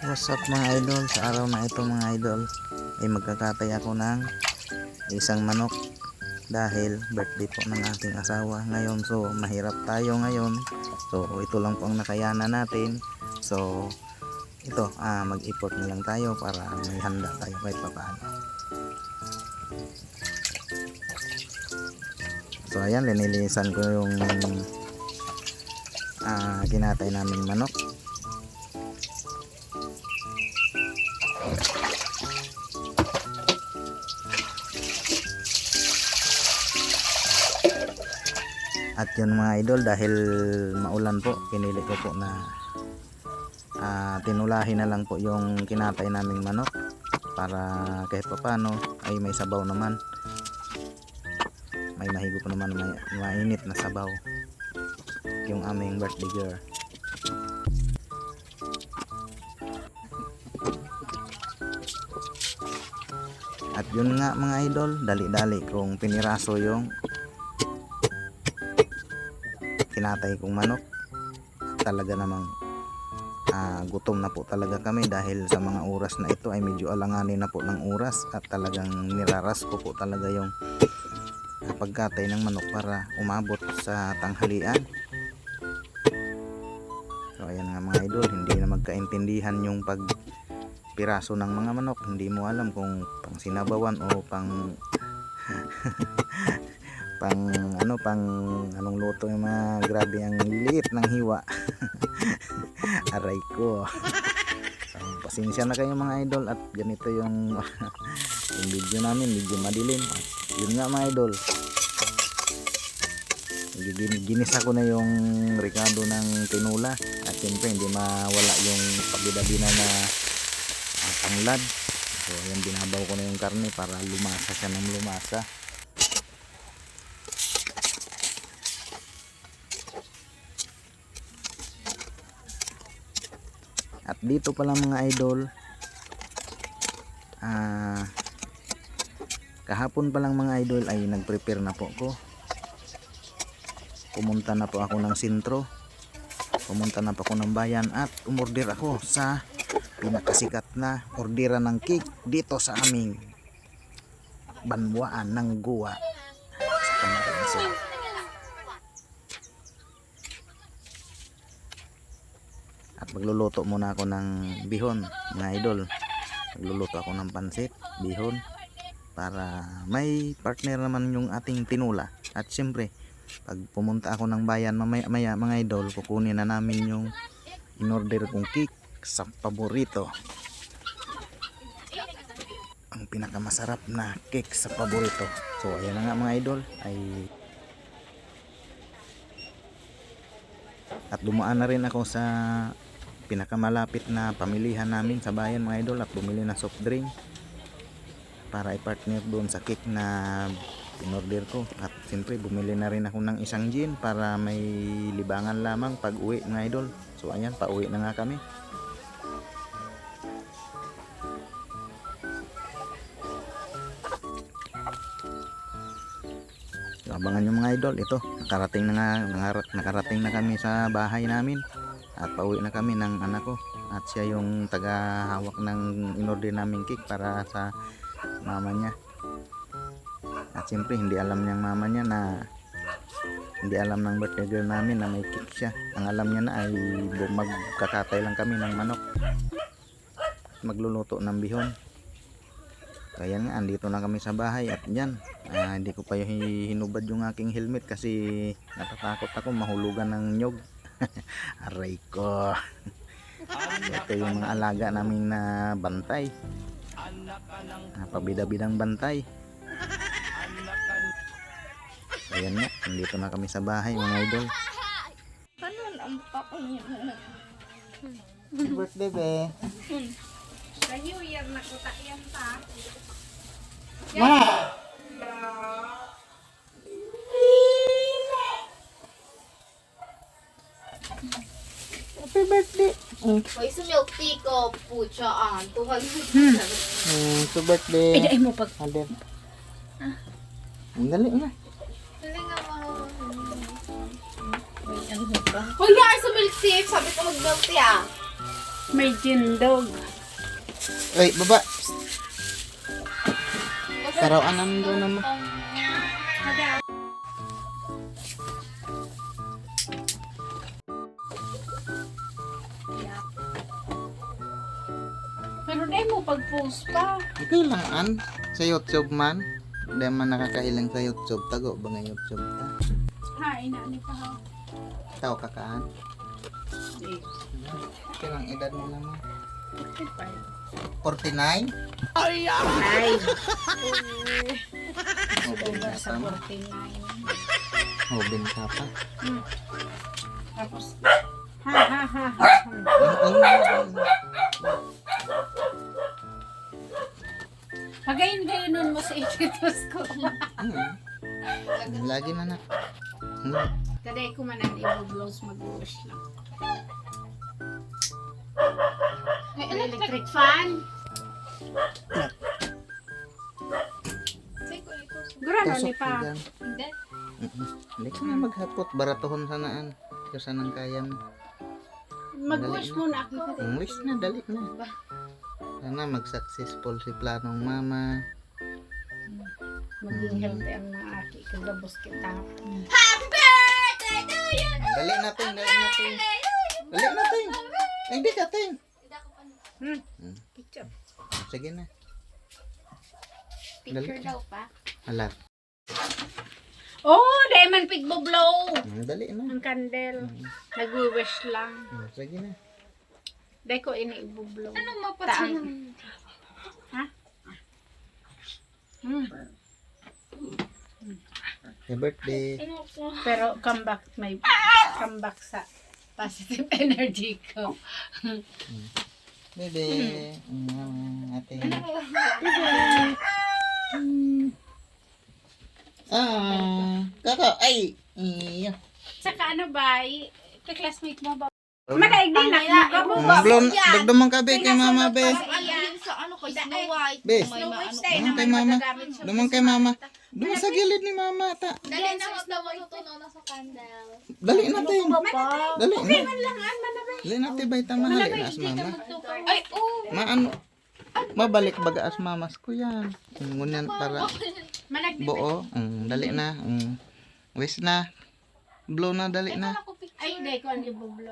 What's up mga idol? Sa araw na ito mga idol ay magkakatay ako ng isang manok dahil birthday po ng aking asawa ngayon. So mahirap tayo ngayon, so ito lang po ang nakayanan natin. So ito, mag-import na lang tayo para may handa tayo kahit papaano. So ayan, linilisan ko yung kinatay naming manok. At yun mga idol, dahil maulan po, pinili ko po na tinulahin na lang po yung kinatay naming manok para kahit paano ay may sabaw naman, may mahigo po naman, may mainit na sabaw yung aming birthday girl. At yun nga mga idol, dali-dali kung piniraso yung kinatay kong manok. Talaga namang gutom na po talaga kami dahil sa mga oras na ito ay medyo alanganin na po ng oras at talagang niraras ko po talaga yung pagkatay ng manok para umabot sa tanghalian. So ayan nga mga idol, hindi na magkaintindihan yung pagpiraso ng mga manok. Hindi mo alam kung pang sinabawan o pang pang anong luto yung mga grabe ang liit ng hiwa. Aray ko. So, pasensya na kayo mga idol at ganito yung yung video namin, medyo madilim. At yun nga mga idol, ginisa ko na yung ricado ng tinula at siyempre hindi mawala yung pabida-bina na tanglad. So yan, binabaw ko na yung karne para lumasa siya ng lumasa. At dito pala mga idol, kahapon pa lang mga idol ay nag-prepare na po ko. Pumunta na po ako ng sentro, pumunta na po ako ng bayan at umorder ako sa pinakasikat na orderan ng cake dito sa aming Banwaan ng Guwa sa Camarines. At magluluto muna ako ng bihon mga idol. Magluluto ako ng pansit, bihon, para may partner naman yung ating tinula. At siyempre pag pumunta ako ng bayan mamaya mga idol, kukunin na namin yung in-order kong cake sa paborito. Ang pinakamasarap na cake sa paborito. So ayan na nga mga idol, at dumaan na rin ako sa pinakamalapit na pamilihan namin sa bayan mga idol at bumili ng soft drink para i-partner doon sa cake na pinorder ko. At siyempre bumili na rin ako ng isang gin para may libangan lamang pag uwi mga idol. So ayan, pauwi na nga kami. So, abangan nyo mga idol, ito nakarating na kami sa bahay namin at pauwi na kami ng anak ko at siya yung taga-hawak ng in-order naming cake para sa mama niya. At siyempre hindi alam niyang mama niya na hindi alam ng birthday girl namin na may cake siya. Ang alam niya na ay magkakatay lang kami ng manok, magluluto ng bihon. Kaya nga, andito na kami sa bahay at yan, hindi ko pa hinubad yung aking helmet kasi natatakot ako mahulugan ng nyog. Aray ko. Ito yung mga alaga naming na bantay, pabida-bidang bantay. Ayan nga, andito na kami sa bahay mga idol. Birthday be. Sa New Year na ko ta yan ta. Ma! Happy birthday. Hoy, sa milk tea ko, pucha, tuhan. Happy birthday. Ay mo pag. Aden. Ang dali na. Dali nga mo. Ano ba? Huwag na kayo sa milk tea. Sabi ko mag-milk tea ah. May jindog. Ay, baba. Karawaan namin doon naman. Pero di mo pag-post pa. Okay lang an. Sa YouTube man. Hindi man nakakailang sa YouTube. Tago ba nga YouTube ta? Ha, inaani pa ha. Tao kakaan. Di. Kailang edad mo naman? 45. 49? Ay! Hobin Over ka sa pa. 49. Hobin ka pa. Tapos, ha. Pagayin-gayinon mo sa ikitos ko. Lagi na na. Kaday ko man ang i-blows mag-wash lang. May electric fan. Gurano ni pa. Hindi. Hindi ka na maghapot. Baratohon sanaan. Kaya sanang kaya mo. Mag-wash muna ako. Ang wish na, dali na. Sana mag-successful si planong mama. Maging healthy ang mga aki. Kagabos kita. Happy birthday to you! Dali natin, dali natin. Dali natin. Hindi ka, ting. Picture. Sige na. Picture daw pa. Alat. Oh, diamond pig blow. Dali na. Ang candle. Nag-wish lang. Sige na. Dahil ko ini-blow. Ano mapasin? Ha? Happy birthday. Pero may comeback sa positive energy ko. Bebe. Ate. Kaka. Ay. Iyo. Saka ano ba, classmate mo ba? Madaig din na. Blon, dagdamang ka be kay mama be. Ano sa ano kay Snow White? Be. May maano. Dumang kay mama. Dumang kay mama. Dumang sa gilid ni mama ta. Dali na Snow White na sa candle. Dali natin. Dali na. Langan man na ba? Dali natin bay tama hali na as mama. Ay, oh! Maano? Mabalik baga as mamas ko yan. Ngunyan para Managdi. buo. Dali na. Wish na. Blow na dali na. Ay, dahil ko ang i-blow.